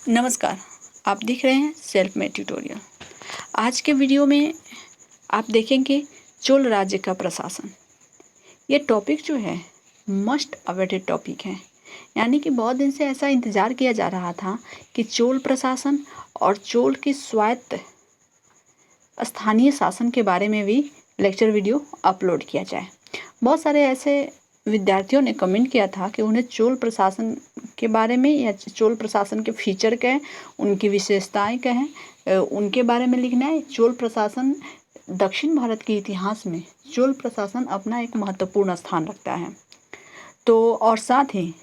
नमस्कार, आप देख रहे हैं सेल्फ मेड ट्यूटोरियल। आज के वीडियो में आप देखेंगे चोल राज्य का प्रशासन। ये टॉपिक जो है मस्ट अवेटेड टॉपिक है, यानी कि बहुत दिन से ऐसा इंतज़ार किया जा रहा था कि चोल प्रशासन और चोल की स्वायत्त स्थानीय शासन के बारे में भी लेक्चर वीडियो अपलोड किया जाए। बहुत सारे ऐसे विद्यार्थियों ने कमेंट किया था कि उन्हें चोल प्रशासन के बारे में या चोल प्रशासन के फीचर क्या हैं, उनकी विशेषताएं क्या हैं, उनके बारे में लिखना है। चोल प्रशासन दक्षिण भारत के इतिहास में चोल प्रशासन अपना एक महत्वपूर्ण स्थान रखता है। तो और साथ ही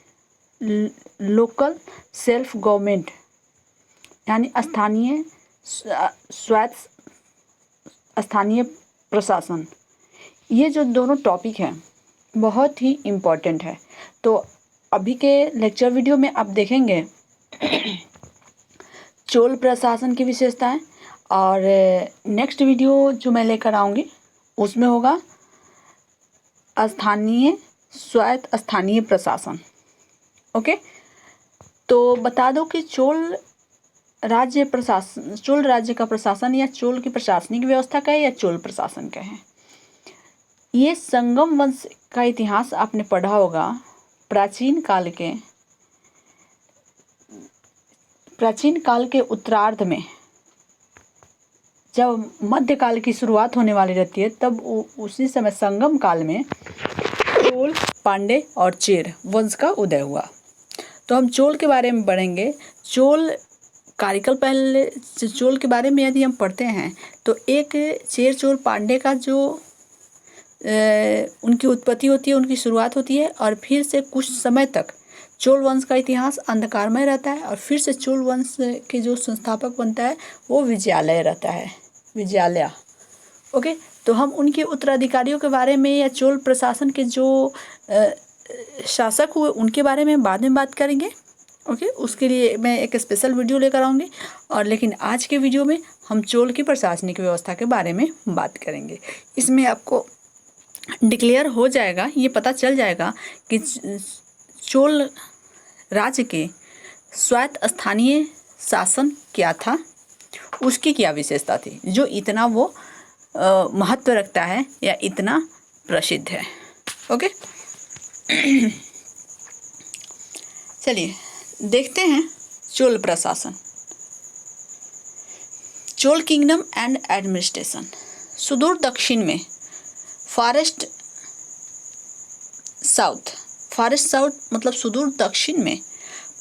लोकल सेल्फ गवर्नमेंट यानी स्थानीय स्वायत्त स्थानीय प्रशासन, ये जो दोनों टॉपिक हैं बहुत ही इम्पोर्टेंट है। तो अभी के लेक्चर वीडियो में आप देखेंगे चोल प्रशासन की विशेषताएं, और नेक्स्ट वीडियो जो मैं लेकर आऊँगी उसमें होगा स्थानीय स्वायत्त स्थानीय प्रशासन। ओके, तो बता दो कि चोल राज्य का प्रशासन या चोल की प्रशासनिक व्यवस्था का है या चोल प्रशासन का है। ये संगम वंश का इतिहास आपने पढ़ा होगा। प्राचीन काल के उत्तरार्ध में जब मध्यकाल की शुरुआत होने वाली रहती है, तब उसी समय संगम काल में चोल, पांडे और चेर वंश का उदय हुआ। तो हम चोल के बारे में पढ़ेंगे। चोल कार्यकाल पहले चोल के बारे में यदि हम पढ़ते हैं तो एक चेर, चोल, पांडे का जो उनकी उत्पत्ति होती है, उनकी शुरुआत होती है, और फिर से कुछ समय तक चोल वंश का इतिहास अंधकारमय रहता है, और फिर से चोल वंश के जो संस्थापक बनता है वो विजयालय रहता है, विजयालय। ओके, तो हम उनके उत्तराधिकारियों के बारे में या चोल प्रशासन के जो शासक हुए उनके बारे में बाद में बात करेंगे। ओके, उसके लिए मैं एक स्पेशल वीडियो लेकर आऊँगी, और लेकिन आज के वीडियो में हम चोल की प्रशासनिक व्यवस्था के बारे में बात करेंगे। इसमें आपको डिक्लेयर हो जाएगा, ये पता चल जाएगा कि चोल राज्य के स्वायत्त स्थानीय शासन क्या था, उसकी क्या विशेषता थी जो इतना वो महत्व रखता है या इतना प्रसिद्ध है। ओके, चलिए देखते हैं चोल प्रशासन। Chola kingdom and administration. सुदूर दक्षिण में फॉरेस्ट साउथ मतलब सुदूर दक्षिण में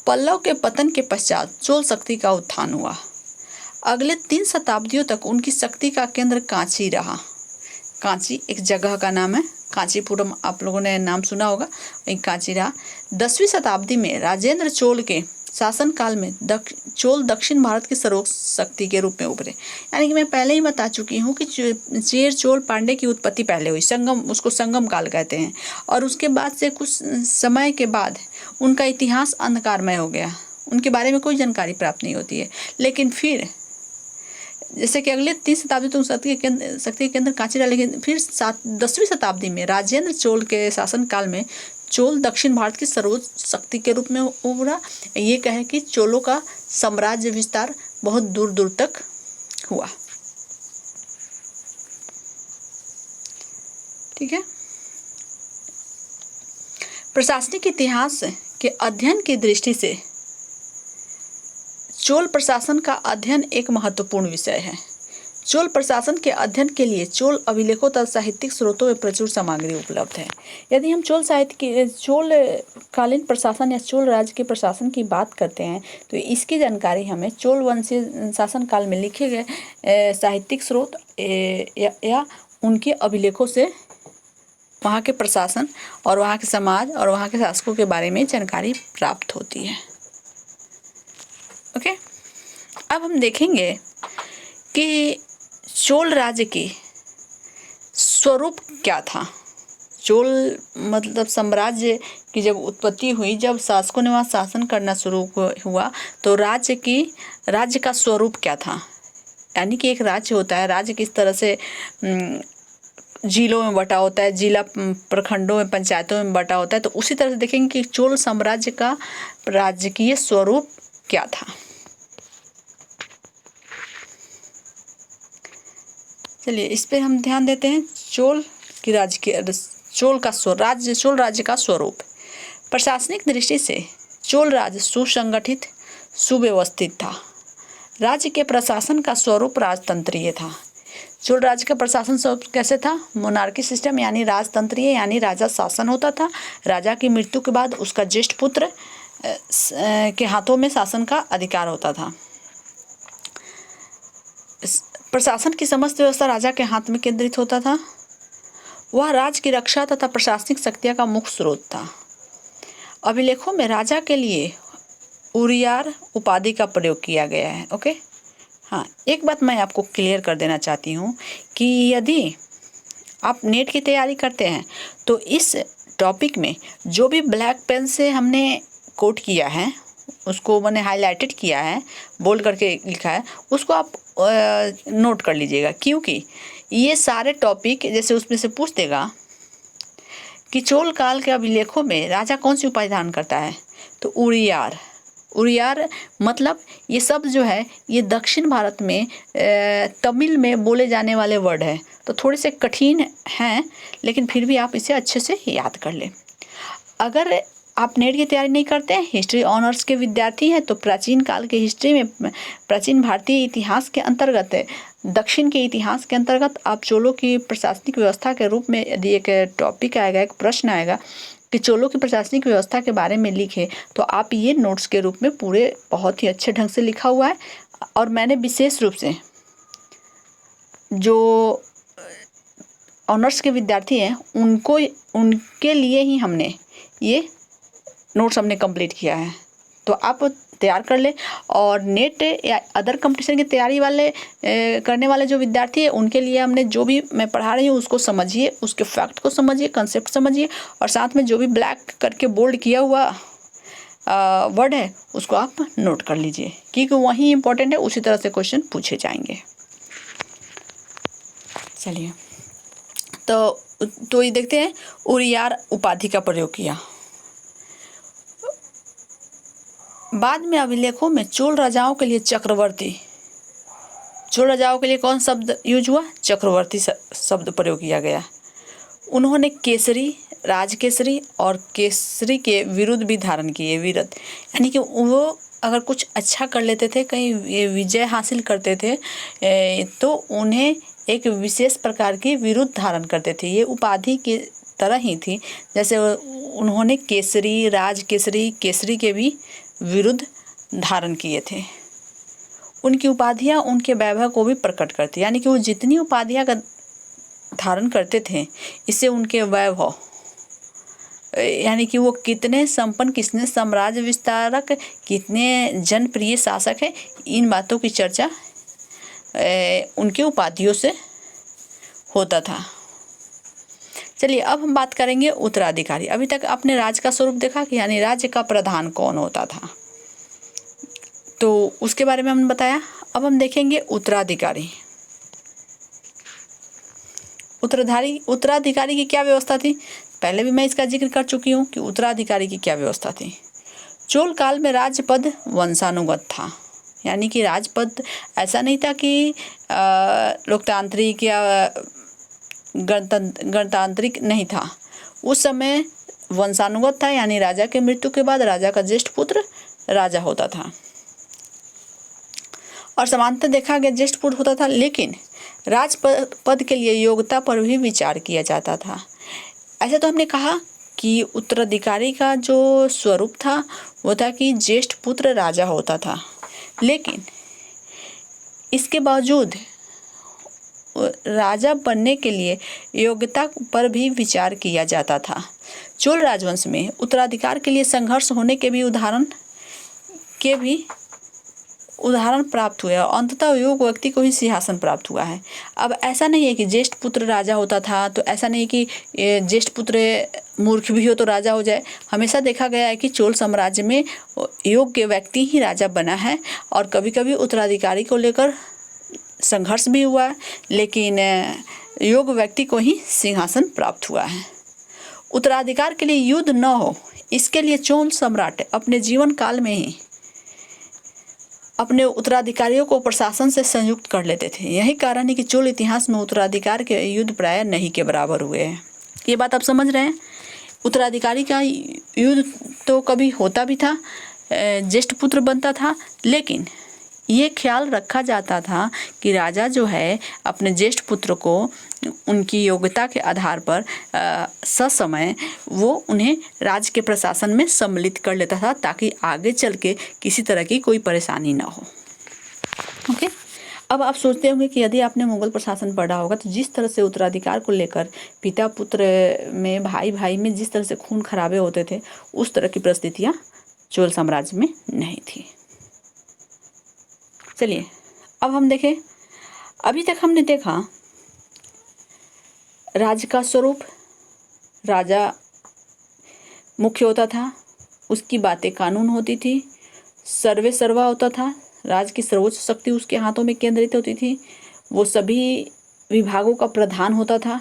पल्लव के पतन के पश्चात चोल शक्ति का उत्थान हुआ। अगले 3 शताब्दियों तक उनकी शक्ति का केंद्र कांची रहा। कांची एक जगह का नाम है, कांचीपुरम आप लोगों ने नाम सुना होगा, वही कांची रहा। 10वीं शताब्दी में राजेंद्र चोल के शासन काल में चोल दक्षिण भारत की सर्वोच्च शक्ति के रूप में उभरे। यानी कि मैं पहले ही बता चुकी हूँ कि चेर, चोल, पांडे की उत्पत्ति पहले हुई, उसको संगम काल कहते हैं, और उसके बाद से कुछ समय के बाद उनका इतिहास अंधकारमय हो गया, उनके बारे में कोई जानकारी प्राप्त नहीं होती है। लेकिन फिर जैसे कि अगले 30 शताब्दी तो शक्ति के केंद्र कांची रहा, लेकिन फिर 10वीं शताब्दी में राजेंद्र चोल के शासन काल में चोल दक्षिण भारत की सर्वोच्च शक्ति के रूप में उभरा। ये कहे कि चोलों का साम्राज्य विस्तार बहुत दूर दूर तक हुआ। ठीक है, प्रशासनिक इतिहास के अध्ययन की दृष्टि से चोल प्रशासन का अध्ययन एक महत्वपूर्ण विषय है। चोल प्रशासन के अध्ययन के लिए चोल अभिलेखों तथा साहित्यिक स्रोतों में प्रचुर सामग्री उपलब्ध है। यदि हम चोल कालीन प्रशासन या चोल राज्य के प्रशासन की बात करते हैं तो इसकी जानकारी हमें चोल वंशीय शासन काल में लिखे गए साहित्यिक स्रोत या उनके अभिलेखों से वहाँ के प्रशासन और वहाँ के समाज और वहाँ के शासकों के बारे में जानकारी प्राप्त होती है। ओके, अब हम देखेंगे कि चोल राज्य की स्वरूप क्या था। चोल मतलब साम्राज्य की जब उत्पत्ति हुई, जब शासकों ने वहाँ शासन करना शुरू हुआ, तो राज्य का स्वरूप क्या था। यानी कि एक राज्य होता है, राज्य किस तरह से जिलों में बटा होता है, जिला प्रखंडों में, पंचायतों में बटा होता है, तो उसी तरह से देखेंगे कि चोल साम्राज्य का राजकीय स्वरूप क्या था। चलिए इस पे हम ध्यान देते हैं। चोल राज्य का स्वरूप। प्रशासनिक दृष्टि से चोल राज्य सुसंगठित, सुव्यवस्थित था। राज्य के प्रशासन का स्वरूप राजतंत्रीय था। चोल राज्य का प्रशासन स्वरूप कैसे था? मोनार्की सिस्टम यानी राजतंत्रीय, यानी राजा शासन होता था। राजा की मृत्यु के बाद उसका ज्येष्ठ पुत्र के हाथों में शासन का अधिकार होता था। प्रशासन की समस्त व्यवस्था राजा के हाथ में केंद्रित होता था। वह राज्य की रक्षा तथा प्रशासनिक शक्तियां का मुख्य स्रोत था। अभिलेखों में राजा के लिए उरियार उपाधि का प्रयोग किया गया है। ओके, हाँ, एक बात मैं आपको क्लियर कर देना चाहती हूँ कि यदि आप नेट की तैयारी करते हैं तो इस टॉपिक में जो भी ब्लैक पेन से हमने कोट किया है, उसको मैंने हाईलाइटेड किया है, बोल्ड करके लिखा है, उसको आप नोट कर लीजिएगा, क्योंकि ये सारे टॉपिक जैसे उसमें से पूछ देगा कि चोल काल के अभिलेखों में राजा कौन सी उपाधि धारण करता है, तो उरियार मतलब ये शब्द जो है ये दक्षिण भारत में तमिल में बोले जाने वाले वर्ड है, तो थोड़े से कठिन हैं, लेकिन फिर भी आप इसे अच्छे से याद कर लें। अगर आप नेट की तैयारी नहीं करते हैं, हिस्ट्री ऑनर्स के विद्यार्थी हैं, तो प्राचीन काल के हिस्ट्री में प्राचीन भारतीय इतिहास के अंतर्गत, दक्षिण के इतिहास के अंतर्गत आप चोलों की प्रशासनिक व्यवस्था के रूप में यदि एक टॉपिक आएगा, एक प्रश्न आएगा कि चोलों की प्रशासनिक व्यवस्था के बारे में लिखे, तो आप ये नोट्स के रूप में पूरे बहुत ही अच्छे ढंग से लिखा हुआ है। और मैंने विशेष रूप से जो ऑनर्स के विद्यार्थी हैं उनके लिए ही हमने ये नोट्स हमने कंप्लीट किया है, तो आप तैयार कर ले। और नेट या अदर कंपटीशन की तैयारी करने वाले जो विद्यार्थी हैं उनके लिए हमने जो भी मैं पढ़ा रही हूँ उसको समझिए, उसके फैक्ट को समझिए, कंसेप्ट समझिए, और साथ में जो भी ब्लैक करके बोल्ड किया हुआ वर्ड है उसको आप नोट कर लीजिए, क्योंकि वही इंपॉर्टेंट है, उसी तरह से क्वेश्चन पूछे जाएंगे। चलिए तो ये देखते हैं, उरियार उपाधि का प्रयोग किया। बाद में अभिलेखों में चोल राजाओं के लिए कौन शब्द यूज हुआ? चक्रवर्ती शब्द प्रयोग किया गया। उन्होंने केसरी, राजकेसरी और केसरी के विरुद्ध भी धारण किए। विरुद्ध यानी कि वो अगर कुछ अच्छा कर लेते थे, कहीं विजय हासिल करते थे, तो उन्हें एक विशेष प्रकार की विरुद्ध धारण करते थे। ये उपाधि की तरह ही थी, जैसे उन्होंने केसरी, राजकेसरी, केसरी के भी विरुद्ध धारण किए थे। उनकी उपाधियां उनके वैभव को भी प्रकट करती, यानी कि वो जितनी उपाधियां का धारण करते थे, इससे उनके वैभव, यानी कि वो कितने संपन्न, कितने साम्राज्य विस्तारक, कितने जनप्रिय शासक है, इन बातों की चर्चा उनके उपाधियों से होता था। चलिए अब हम बात करेंगे उत्तराधिकारी। अभी तक आपने राज्य का स्वरूप देखा कि यानी राज्य का प्रधान कौन होता था, तो उसके बारे में हमने बताया। अब हम देखेंगे उत्तराधिकारी। उत्तराधिकारी की क्या व्यवस्था थी? पहले भी मैं इसका जिक्र कर चुकी हूँ कि उत्तराधिकारी की क्या व्यवस्था थी। चोल काल में राजपद वंशानुगत था, यानी कि राजपद ऐसा नहीं था कि लोकतांत्रिक या गणतांत्रिक नहीं था। उस समय वंशानुगत था, यानी राजा के मृत्यु के बाद राजा का ज्येष्ठ पुत्र राजा होता था, और समानता देखा गया ज्येष्ठ पुत्र होता था, लेकिन राजपद के लिए योग्यता पर भी विचार किया जाता था। ऐसे तो हमने कहा कि उत्तराधिकारी का जो स्वरूप था वो था कि ज्येष्ठ पुत्र राजा होता था, लेकिन इसके बावजूद राजा बनने के लिए योग्यता पर भी विचार किया जाता था। चोल राजवंश में उत्तराधिकार के लिए संघर्ष होने के भी उदाहरण प्राप्त हुए, और अंततः योग्य व्यक्ति को ही सिंहासन प्राप्त हुआ है। अब ऐसा नहीं है कि ज्येष्ठ पुत्र राजा होता था, तो ऐसा नहीं कि ज्येष्ठ पुत्र मूर्ख भी हो तो राजा हो जाए। हमेशा देखा गया है कि चोल साम्राज्य में योग्य व्यक्ति ही राजा बना है, और कभी कभी उत्तराधिकारी को लेकर संघर्ष भी हुआ है, लेकिन योग्य व्यक्ति को ही सिंहासन प्राप्त हुआ है। उत्तराधिकार के लिए युद्ध न हो, इसके लिए चोल सम्राट अपने जीवन काल में ही अपने उत्तराधिकारियों को प्रशासन से संयुक्त कर लेते थे। यही कारण है कि चोल इतिहास में उत्तराधिकार के युद्ध प्राय नहीं के बराबर हुए हैं। ये बात आप समझ रहे हैं। उत्तराधिकारी का युद्ध तो कभी होता भी था, ज्येष्ठ पुत्र बनता था, लेकिन ये ख्याल रखा जाता था कि राजा जो है अपने ज्येष्ठ पुत्र को उनकी योग्यता के आधार पर ससमय वो उन्हें राज्य के प्रशासन में सम्मिलित कर लेता था, ताकि आगे चल के किसी तरह की कोई परेशानी ना हो। ओके, अब आप सोचते होंगे कि यदि आपने मुगल प्रशासन पढ़ा होगा तो जिस तरह से उत्तराधिकार को लेकर पिता पुत्र में, भाई भाई में जिस तरह से खून खराबे होते थे, उस तरह की परिस्थितियां चोल साम्राज्य में नहीं थी। चलिए अब हम देखें, अभी तक हमने देखा राज्य का स्वरूप, राजा मुख्य होता था, उसकी बातें कानून होती थी, सर्वे सर्वा होता था, राज्य की सर्वोच्च शक्ति उसके हाथों में केंद्रित होती थी, वो सभी विभागों का प्रधान होता था,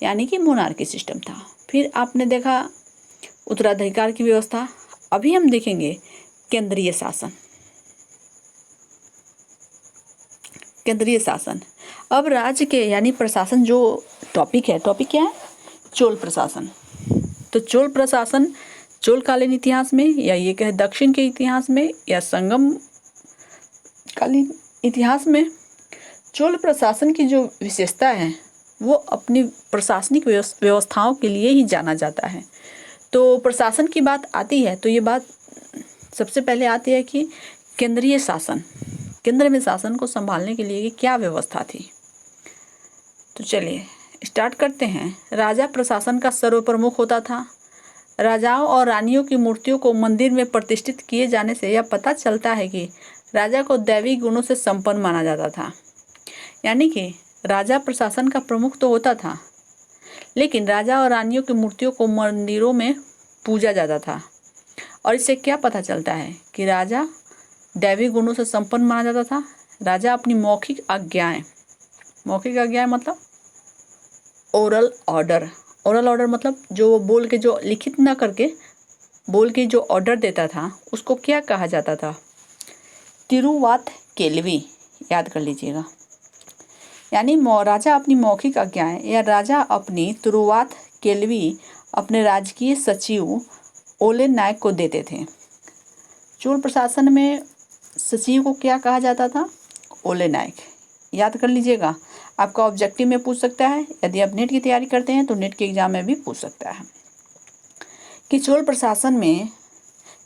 यानी कि मोनार्की सिस्टम था। फिर आपने देखा उत्तराधिकार की व्यवस्था। अभी हम देखेंगे केंद्रीय शासन। केंद्रीय शासन, अब राज्य के यानी प्रशासन जो टॉपिक है, टॉपिक क्या है? चोल प्रशासन। तो चोल प्रशासन चोल कालीन इतिहास में, या ये कहे दक्षिण के इतिहास में, या संगम कालीन इतिहास में, चोल प्रशासन की जो विशेषता है वो अपनी प्रशासनिक व्यवस्थाओं के लिए ही जाना जाता है। तो प्रशासन की बात आती है तो ये बात सबसे पहले आती है कि केंद्रीय शासन, केंद्र में शासन को संभालने के लिए क्या व्यवस्था थी। तो चलिए स्टार्ट करते हैं। राजा प्रशासन का सर्वप्रमुख होता था। राजाओं और रानियों की मूर्तियों को मंदिर में प्रतिष्ठित किए जाने से यह पता चलता है कि राजा को दैवी गुणों से संपन्न माना जाता था। यानी कि राजा प्रशासन का प्रमुख तो होता था, लेकिन राजा और रानियों की मूर्तियों को मंदिरों में पूजा जाता था। और इससे क्या पता चलता है कि राजा दैवी गुणों से संपन्न माना जाता था। राजा अपनी मौखिक आज्ञाएं मतलब ओरल ऑर्डर, ओरल ऑर्डर मतलब जो बोल के, जो लिखित ना करके बोल के जो ऑर्डर देता था उसको क्या कहा जाता था? तिरुवात केल्वी, याद कर लीजिएगा। यानी राजा अपनी मौखिक आज्ञाएं या राजा अपनी तिरुवात केल्वी अपने राजकीय सचिव ओले नायक को देते थे। चोल प्रशासन में सचिव को क्या कहा जाता था? ओले नायक, याद कर लीजिएगा। आपका ऑब्जेक्टिव में पूछ सकता है, यदि आप नेट की तैयारी करते हैं तो नेट के एग्जाम में भी पूछ सकता है कि चोल प्रशासन में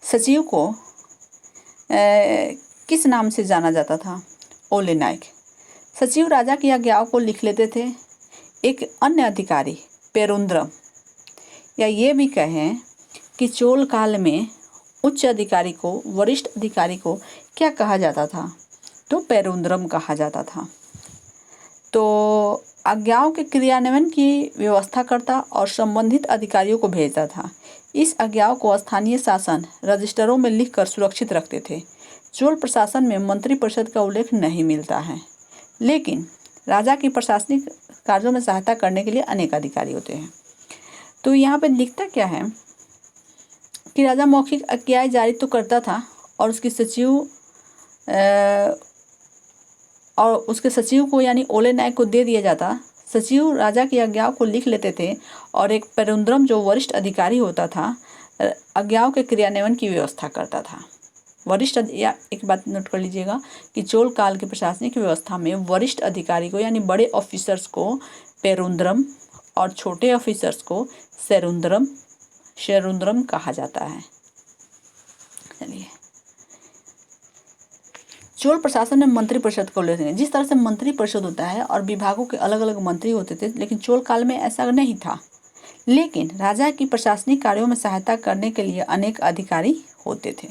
सचिव को किस नाम से जाना जाता था? ओले नायक। सचिव राजा की आज्ञाओं को लिख लेते थे। एक अन्य अधिकारी पेरुंद्रम, या ये भी कहें कि चोल काल में उच्च अधिकारी को, वरिष्ठ अधिकारी को क्या कहा जाता था? तो पेरुंद्रम कहा जाता था। तो आज्ञाओं के क्रियान्वयन की व्यवस्था करता और संबंधित अधिकारियों को भेजता था। इस आज्ञाओं को स्थानीय शासन रजिस्टरों में लिखकर सुरक्षित रखते थे। चोल प्रशासन में मंत्रिपरिषद का उल्लेख नहीं मिलता है, लेकिन राजा की प्रशासनिक कार्यों में सहायता करने के लिए अनेक अधिकारी होते हैं। तो यहाँ पे लिखता क्या है कि राजा मौखिक आज्ञाएं जारी तो करता था और उसके सचिव को यानी ओले नायक को दे दिया जाता। सचिव राजा की आज्ञाओं को लिख लेते थे और एक पेरुंद्रम जो वरिष्ठ अधिकारी होता था आज्ञाओं के क्रियान्वयन की व्यवस्था करता था। वरिष्ठ, या एक बात नोट कर लीजिएगा कि चोल काल की प्रशासनिक व्यवस्था में वरिष्ठ अधिकारी को यानी बड़े ऑफिसर्स को पेरुंद्रम और छोटे ऑफिसर्स को शेरुंद्रम कहा जाता है। चलिए, चोल प्रशासन में मंत्रिपरिषद को लेते हैं। जिस तरह से मंत्रिपरिषद होता है और विभागों के अलग अलग मंत्री होते थे, लेकिन चोल काल में ऐसा नहीं था। लेकिन राजा की प्रशासनिक कार्यों में सहायता करने के लिए अनेक अधिकारी होते थे।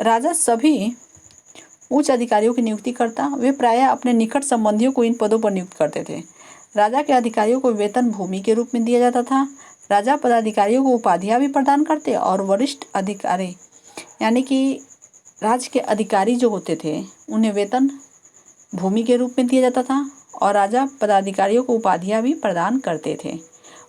राजा सभी उच्च अधिकारियों की नियुक्ति करता। वे प्रायः अपने निकट संबंधियों को इन पदों पर नियुक्त करते थे। राजा के अधिकारियों को वेतन भूमि के रूप में दिया जाता था। राजा पदाधिकारियों को उपाधियां भी प्रदान करते और वरिष्ठ अधिकारी यानी कि राज्य के अधिकारी जो होते थे उन्हें वेतन भूमि के रूप में दिया जाता था और राजा पदाधिकारियों को उपाधियां भी प्रदान करते थे।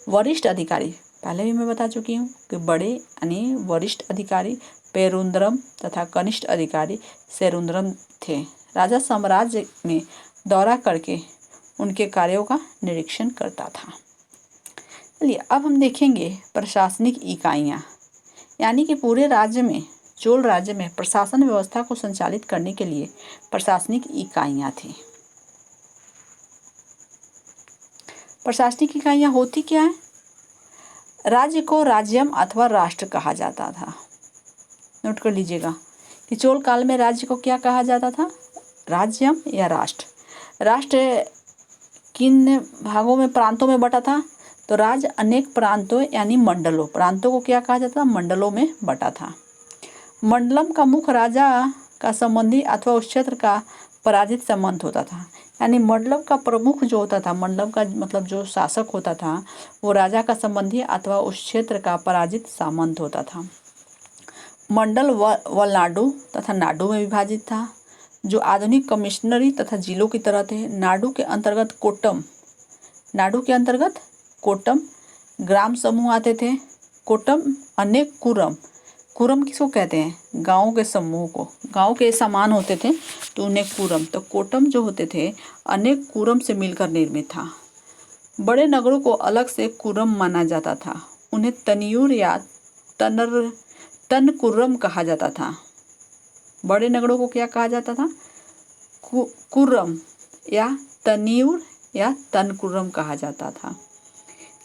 वरिष्ठ अधिकारी पहले भी मैं बता चुकी हूँ कि बड़े यानी वरिष्ठ अधिकारी पेरुंद्रम तथा कनिष्ठ अधिकारी सेरुंद्रम थे। राजा साम्राज्य में दौरा करके उनके कार्यों का निरीक्षण करता था। चलिए अब हम देखेंगे प्रशासनिक इकाइयाँ, यानी कि पूरे राज्य में, चोल राज्य में प्रशासन व्यवस्था को संचालित करने के लिए प्रशासनिक इकाइयाँ थी। प्रशासनिक इकाइयाँ होती क्या है? राज्य को राज्यम अथवा राष्ट्र कहा जाता था। नोट कर लीजिएगा कि चोल काल में राज्य को क्या कहा जाता था? राज्यम या राष्ट्र। राष्ट्र किन भागों में, प्रांतों में बटा था? तो राज्य अनेक प्रांतों यानी मंडलों, प्रांतों को क्या कहा जाता था? मंडलों में बटा था। मंडलम का मुख्य राजा का संबंधी अथवा उस क्षेत्र का पराजित संबंध होता था। यानी मंडलम का प्रमुख जो होता था, मंडलम का मतलब जो शासक होता था, वो राजा का संबंधी अथवा उस क्षेत्र का पराजित सामंत होता था। मंडल वलनाडु तथा नाडु में विभाजित था, जो आधुनिक कमिश्नरी तथा जिलों की तरह थे। नाडु के अंतर्गत कोट्टम ग्राम समूह आते थे। कोट्टम अनेक कुरम किसको कहते हैं? गाँव के समूह को, गाँव के समान होते थे तो उन्हें कुरम, तो कोट्टम जो होते थे अनेक कुरम से मिलकर निर्मित था। बड़े नगरों को अलग से कुरम माना जाता था। उन्हें तनियूर या तनकुर्रम कहा जाता था। बड़े नगरों को क्या कहा जाता था? कुर्रम या तनियूर या तनकुर्रम कहा जाता था।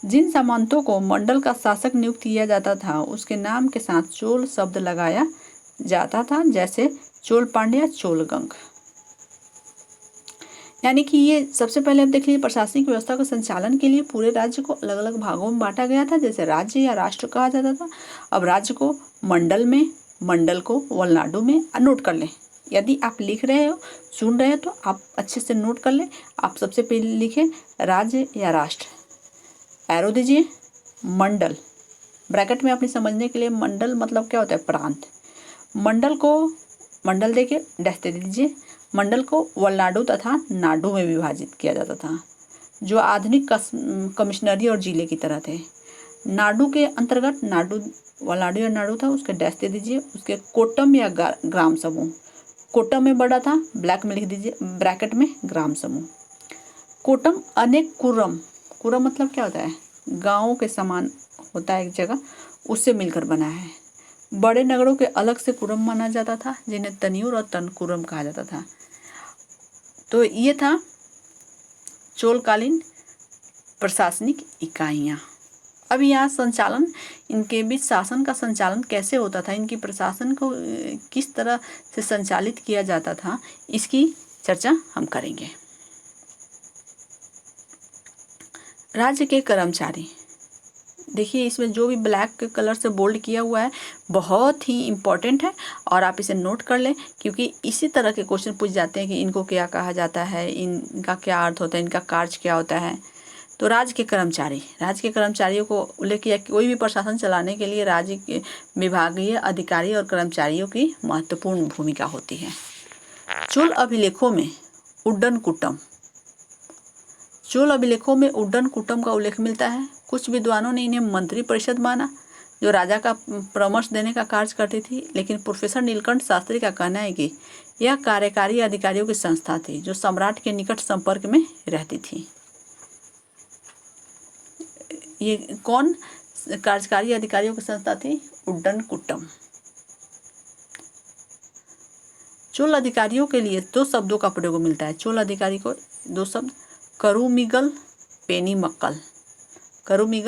जिन सामंतों को मंडल का शासक नियुक्त किया जाता था, उसके नाम के साथ चोल शब्द लगाया जाता था, जैसे चोल पांड्या, चोलगंग। यानी कि ये सबसे पहले आप देख लीजिए, प्रशासनिक व्यवस्था के संचालन के लिए पूरे राज्य को अलग अलग भागों में बांटा गया था, जैसे राज्य या राष्ट्र कहा जाता था। अब राज्य को मंडल में, मंडल को वलनाडु में। नोट कर लें, यदि आप लिख रहे हो, सुन रहे हो तो आप अच्छे से नोट कर लें। आप सबसे पहले लिखें राज्य या राष्ट्र, एरो दीजिए, मंडल ब्रैकेट में अपने समझने के लिए। मंडल मतलब क्या होता है? प्रांत। मंडल देके डैश दे दीजिए। मंडल को वलनाडु तथा नाडु में विभाजित किया जाता था, जो आधुनिक कमिश्नरी और जिले की तरह थे। नाडु के अंतर्गत वलनाडु या नाडु था, उसके डैश दे दीजिए। उसके कोट्टम या ग्राम समूह, कोट्टम में बड़ा था, ब्लैक में लिख दीजिए ब्रैकेट में ग्राम समूह। कोट्टम अनेक कुरम मतलब क्या होता है? गाँव के समान होता है एक जगह, उससे मिलकर बना है। बड़े नगरों के अलग से कुरम माना जाता था, जिन्हें तनियूर और तनकुरम कहा जाता था। तो ये था चोलकालीन प्रशासनिक इकाइयाँ। अब यहाँ संचालन, इनके बीच शासन का संचालन कैसे होता था, इनकी प्रशासन को किस तरह से संचालित किया जाता था, इसकी चर्चा हम करेंगे। राज्य के कर्मचारी, देखिए इसमें जो भी ब्लैक कलर से बोल्ड किया हुआ है बहुत ही इम्पोर्टेंट है, और आप इसे नोट कर लें, क्योंकि इसी तरह के क्वेश्चन पूछ जाते हैं कि इनको क्या कहा जाता है, इनका क्या अर्थ होता है, इनका कार्य क्या होता है। तो राज्य के कर्मचारियों को उल्लेख किया कि कोई भी प्रशासन चलाने के लिए राज्य के विभागीय अधिकारी और कर्मचारियों की महत्वपूर्ण भूमिका होती है। चोल अभिलेखों में उड्डन कुटम का उल्लेख मिलता है। कुछ विद्वानों ने इन्हें मंत्री परिषद माना, जो राजा का परामर्श देने का कार्य करती थी, लेकिन प्रोफेसर नीलकंठ शास्त्री का कहना है कि यह कार्यकारी अधिकारियों की संस्था थी, जो सम्राट के निकट संपर्क में रहती थी। ये कौन कार्यकारी अधिकारियों की संस्था थी? उड्डन कुटम। चोल अधिकारियों के लिए दो शब्दों का प्रयोग मिलता है। चोल अधिकारी को दो शब्द, करुमिगल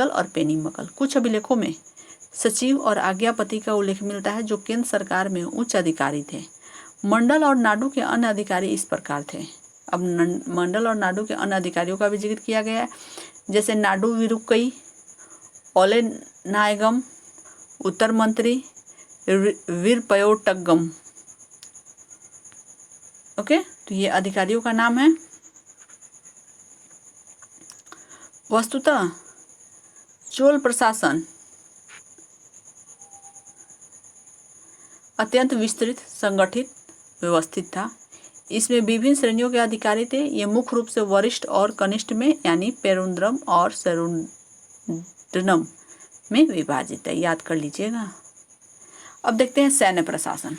और पेनीमकल। कुछ अभिलेखों में सचिव और आज्ञापति का उल्लेख मिलता है, जो केंद्र सरकार में उच्च अधिकारी थे। मंडल और नाडु के अन्य अधिकारी इस प्रकार थे। अब मंडल और नाडु के अन्य अधिकारियों का भी जिक्र किया गया है, जैसे नाडु विरुक्कई, ओले नायगम, उत्तर मंत्री वीरपयोटगम। ओके, तो ये अधिकारियों का नाम है। वस्तुतः चोल प्रशासन अत्यंत विस्तृत, संगठित, व्यवस्थित था। इसमें विभिन्न श्रेणियों के अधिकारी थे। ये मुख्य रूप से वरिष्ठ और कनिष्ठ में, यानी पेरुंद्रम और सेरुंद्रम में विभाजित है, याद कर लीजिएगा। अब देखते हैं सैन्य प्रशासन।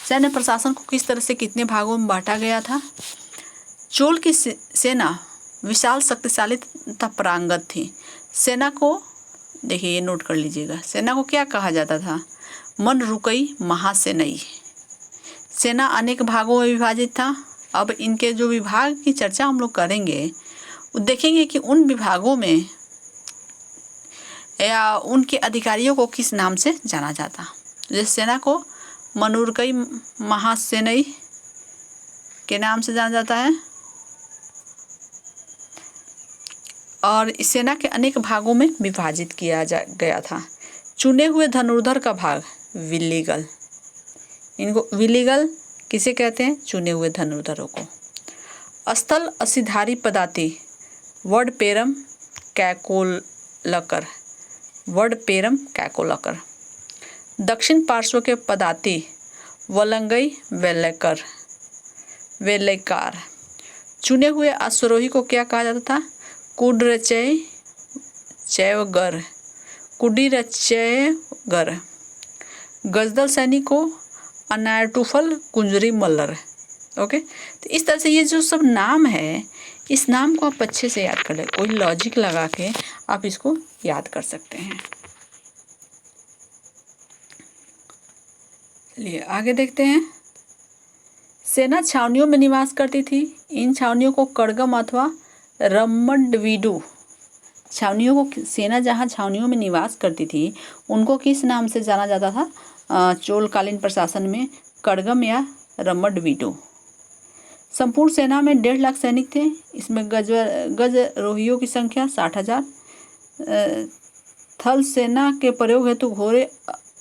सैन्य प्रशासन को किस तरह से कितने भागों में बांटा गया था। चोल की सेना विशाल, शक्तिशाली तथा पारंगत थी। सेना को देखिए, ये नोट कर लीजिएगा, सेना को क्या कहा जाता था, मन रुकई महासेनई। सेना अनेक भागों में विभाजित था। अब इनके जो विभाग की चर्चा हम लोग करेंगे, देखेंगे कि उन विभागों में या उनके अधिकारियों को किस नाम से जाना जाता। जैसे सेना को मनुरकई महासेनई के नाम से जाना जाता है, और इस सेना के अनेक भागों में विभाजित किया गया था। चुने हुए धनुर्धर का भाग विल्लीगल, इनको विल्लीगल किसे कहते हैं, चुने हुए धनुर्धरों को। स्थल असिधारी पदाति वडपेरम कैकोलकर, वडपेरम कैकोलकर। दक्षिण पार्श्व के पदाति वलंगई वेलेकर, वेलेकार। चुने हुए अश्वरोही को क्या कहा जाता था, कुडरचय चैवगर, कुडीरचयगर। गजदल सैनिक को अनायटुफल कुंजरी मल्लर। ओके, तो इस तरह से ये जो सब नाम है, इस नाम को आप अच्छे से याद कर ले, कोई लॉजिक लगा के आप इसको याद कर सकते हैं। चलिए आगे देखते हैं। सेना छावनियों में निवास करती थी। इन छावनियों को कड़गम अथवा रम्मडवीडू, छावनियों को, सेना जहाँ छावनियों में निवास करती थी उनको किस नाम से जाना जाता था चोलकालीन प्रशासन में, कड़गम या रम्मडवीडू। संपूर्ण सेना में 1.5 लाख सैनिक थे। इसमें गजरोहियों की संख्या 60,000। थल सेना के प्रयोग हेतु घोड़े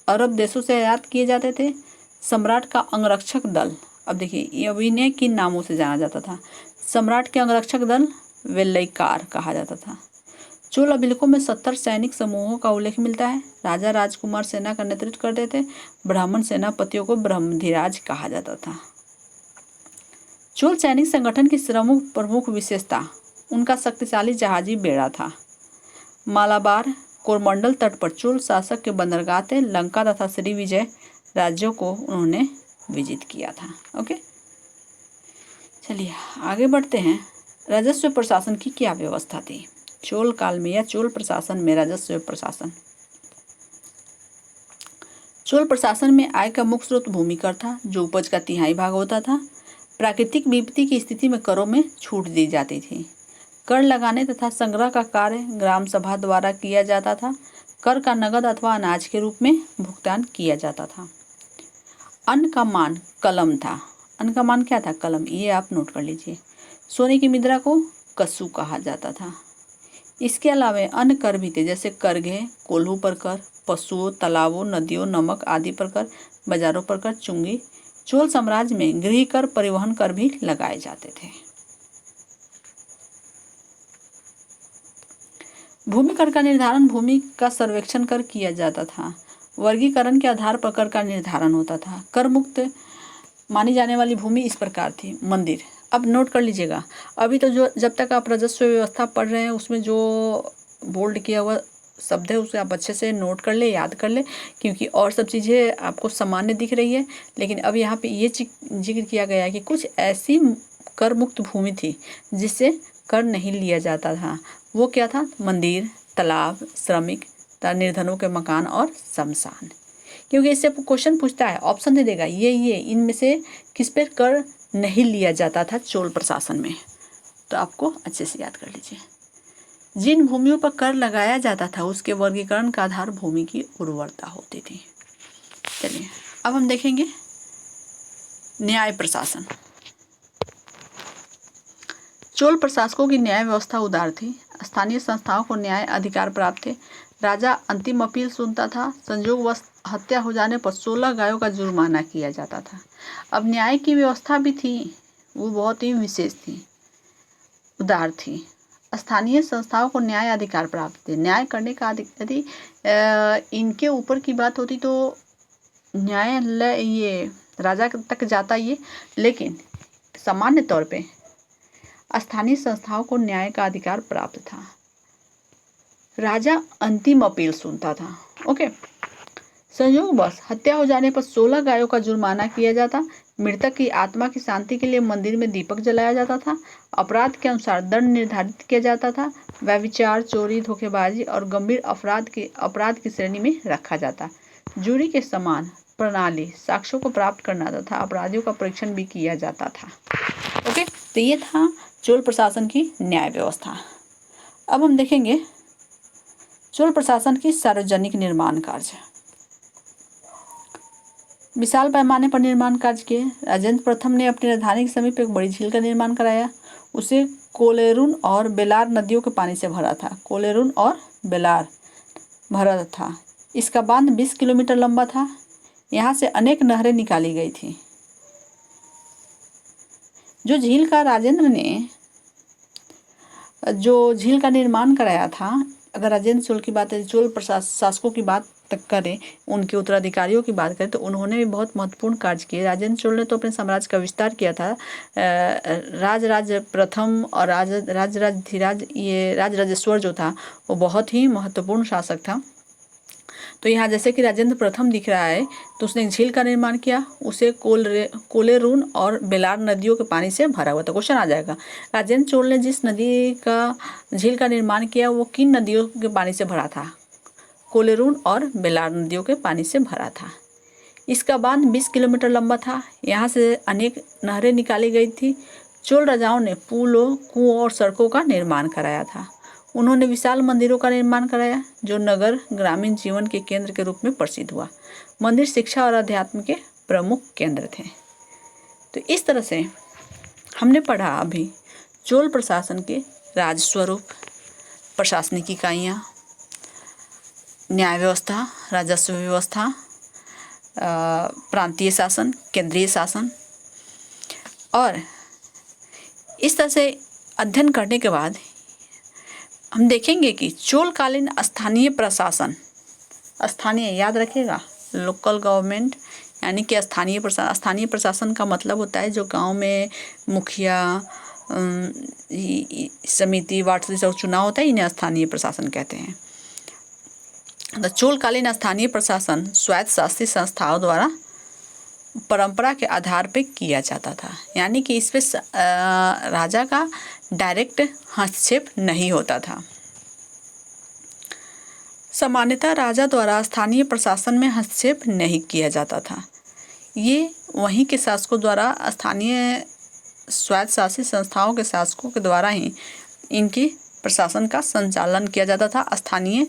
अरब देशों से आयात किए जाते थे। सम्राट का अंगरक्षक दल, अब देखिए ये अभिनय किन नामों से जाना जाता था। सम्राट के अंगरक्षक दल वेल्लैकार कहा जाता था। चोल अभिलेखों में 70 सैनिक समूहों का उल्लेख मिलता है। राजा राजकुमार सेना का नेतृत्व करते थे। ब्राह्मण सेनापतियों को ब्रह्मधिराज कहा जाता था। चोल सैनिक संगठन की प्रमुख विशेषता उनका शक्तिशाली जहाजी बेड़ा था। मालाबार कोरमंडल तट पर चोल शासक के बंदरगाह थे। लंका तथा श्री विजय राज्यों को उन्होंने विजित किया था। ओके, चलिए आगे बढ़ते हैं। राजस्व प्रशासन की क्या व्यवस्था थी चोल काल में या चोल प्रशासन में। राजस्व प्रशासन, चोल प्रशासन में आय का मुख्य स्रोत भूमि कर था, जो उपज का 3/4 भाग होता था। प्राकृतिक विपत्ति की स्थिति में करों में छूट दी जाती थी। कर लगाने तथा संग्रह का कार्य ग्राम सभा द्वारा किया जाता था। कर का नगद अथवा अनाज के रूप में भुगतान किया जाता था। अन्न का मान कलम था। अन्न का मान क्या था, कलम, ये आप नोट कर लीजिए। सोने की मुद्रा को कस्सू कहा जाता था। इसके अलावा अन्य कर भी थे, जैसे करघे, कोल्हू पर कर, पशुओं, तालाबों, नदियों, नमक आदि पर कर, बाजारों पर कर, चुंगी। चोल साम्राज्य में गृह कर, परिवहन कर भी लगाए जाते थे। भूमि कर का निर्धारण भूमि का सर्वेक्षण कर किया जाता था। वर्गीकरण के आधार पर कर का निर्धारण होता था। कर मुक्त मानी जाने वाली भूमि इस प्रकार थी। मंदिर, अब नोट कर लीजिएगा, अभी तो जो जब तक आप राजस्व व्यवस्था पढ़ रहे हैं उसमें जो बोल्ड किया हुआ शब्द है उसे आप अच्छे से नोट कर ले, याद कर ले, क्योंकि और सब चीज़ें आपको सामान्य दिख रही है। लेकिन अब यहाँ पे ये जिक्र किया गया है कि कुछ ऐसी कर मुक्त भूमि थी जिससे कर नहीं लिया जाता था। वो क्या था, मंदिर, तालाब, श्रमिक, निर्धनों के मकान और शमशान। क्योंकि इससे क्वेश्चन पूछता है, ऑप्शन दे देगा ये इनमें से किस पर कर नहीं लिया जाता था चोल प्रशासन में, तो आपको अच्छे से याद कर लीजिए। जिन भूमियों पर कर लगाया जाता था उसके वर्गीकरण का आधार भूमि की उर्वरता होती थी। चलिए अब हम देखेंगे न्याय प्रशासन। चोल प्रशासकों की न्याय व्यवस्था उदार थी। स्थानीय संस्थाओं को न्याय अधिकार प्राप्त थे। राजा अंतिम अपील सुनता था। संयोगवश हत्या हो जाने पर 16 गायों का जुर्माना किया जाता था। अब न्याय की व्यवस्था भी थी, वो बहुत ही विशेष थी, उदार थी। स्थानीय संस्थाओं को न्याय अधिकार प्राप्त थे। न्याय करने का यदि इनके ऊपर की बात होती तो न्यायालय ये राजा तक जाता ये, लेकिन सामान्य तौर पे स्थानीय संस्थाओं को न्याय का अधिकार प्राप्त था। राजा अंतिम अपील सुनता था। ओके। संयोगवश हत्या हो जाने पर 16 गायों का जुर्माना किया जाता। मृतक की आत्मा की शांति के लिए मंदिर में दीपक जलाया जाता था। अपराध के अनुसार दंड निर्धारित किया जाता था। व्यभिचार, चोरी, धोखेबाजी और गंभीर अपराध की श्रेणी में रखा जाता। जूरी के समान प्रणाली साक्ष्यों को प्राप्त करना तथा अपराधियों का परीक्षण भी किया जाता था। ओके, तो ये था चोल प्रशासन की न्याय व्यवस्था। अब हम देखेंगे चोल प्रशासन की सार्वजनिक निर्माण कार्य। विशाल पैमाने पर निर्माण कार्य किए। राजेंद्र प्रथम ने अपनी राजधानी के समीप एक बड़ी झील का निर्माण कराया। उसे कोलेरून और बेलार नदियों के पानी से भरा था। कोलेरून और बेलार भरा था। इसका बांध 20 किलोमीटर लंबा था। यहाँ से अनेक नहरें निकाली गई थी। जो झील का निर्माण कराया था, अगर राजेंद्र चोल की बात है, चोल शासकों की बात तक करें, उनके उत्तराधिकारियों की बात करें, तो उन्होंने भी बहुत महत्वपूर्ण कार्य किए। राजेंद्र चोल ने तो अपने साम्राज्य का विस्तार किया था। राजराज प्रथम और राजराजधिराज, ये राजराजेश्वर जो था वो बहुत ही महत्वपूर्ण शासक था। तो यहाँ जैसे कि राजेंद्र प्रथम दिख रहा है, तो उसने एक झील का निर्माण किया। उसे कोलेरून और बेलार नदियों के पानी से भरा हुआ था। क्वेश्चन आ जाएगा, राजेंद्र चोल ने जिस नदी का झील का निर्माण किया वो किन नदियों के पानी से भरा था? कोलेरून और बेलार नदियों के पानी से भरा था। इसका बांध 20 किलोमीटर लंबा था। यहाँ से अनेक नहरें निकाली गई थी। चोल राजाओं ने पुलों, कुओं और सड़कों का निर्माण कराया था। उन्होंने विशाल मंदिरों का निर्माण कराया, जो नगर ग्रामीण जीवन के केंद्र के रूप में प्रसिद्ध हुआ। मंदिर शिक्षा और अध्यात्म के प्रमुख केंद्र थे। तो इस तरह से हमने पढ़ा अभी चोल प्रशासन के राजस्वरूप, प्रशासनिक इकाइयाँ, न्याय व्यवस्था, राजस्व व्यवस्था, प्रांतीय शासन, केंद्रीय शासन। और इस तरह से अध्ययन करने के बाद हम देखेंगे कि चोलकालीन स्थानीय प्रशासन, स्थानीय याद रखिएगा, लोकल गवर्नमेंट यानी कि स्थानीय प्रशासन का मतलब होता है जो गांव में मुखिया, समिति, वार्ड सदस्य चुनाव होता है, इन्हें स्थानीय प्रशासन कहते हैं। तो चोलकालीन स्थानीय प्रशासन स्वायत्त शासी संस्थाओं द्वारा परंपरा के आधार पर किया जाता था, यानी कि इस पे राजा का डायरेक्ट हस्तक्षेप नहीं होता था। सामान्यतः राजा द्वारा स्थानीय प्रशासन में हस्तक्षेप नहीं किया जाता था। ये वहीं के शासकों द्वारा, स्थानीय स्वायत्त शासी संस्थाओं के शासकों के द्वारा ही इनकी प्रशासन का संचालन किया जाता था। स्थानीय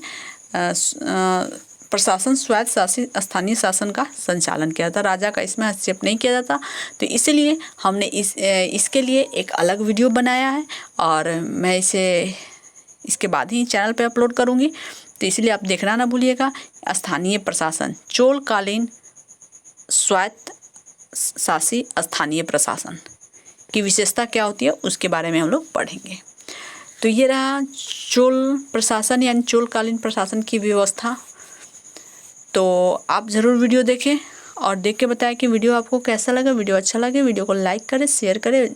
प्रशासन स्वायत्त शासी स्थानीय शासन का संचालन किया जाता, राजा का इसमें हस्तक्षेप नहीं किया जाता। तो इसीलिए हमने इसके लिए एक अलग वीडियो बनाया है और मैं इसके बाद ही चैनल पे अपलोड करूँगी। तो इसलिए आप देखना ना भूलिएगा। स्थानीय प्रशासन, चोलकालीन स्वायत्त शासी स्थानीय प्रशासन की विशेषता क्या होती है उसके बारे में हम लोग पढ़ेंगे। तो ये रहा चोल प्रशासन यानी चोलकालीन प्रशासन की व्यवस्था। तो आप ज़रूर वीडियो देखें और देख के बताएं कि वीडियो आपको कैसा लगा। वीडियो अच्छा लगे वीडियो को लाइक करें, शेयर करें,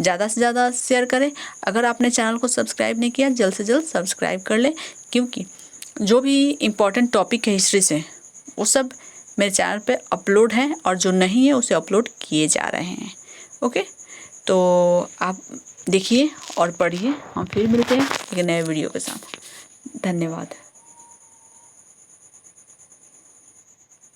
ज़्यादा से ज़्यादा शेयर करें। अगर आपने चैनल को सब्सक्राइब नहीं किया, जल्द से जल्द सब्सक्राइब कर लें, क्योंकि जो भी इम्पोर्टेंट टॉपिक है हिस्ट्री से वो सब मेरे चैनल पे अपलोड हैं और जो नहीं है उसे अपलोड किए जा रहे हैं। ओके, तो आप देखिए और पढ़िए। हम फिर मिलते हैं एक नए वीडियो के साथ। धन्यवाद।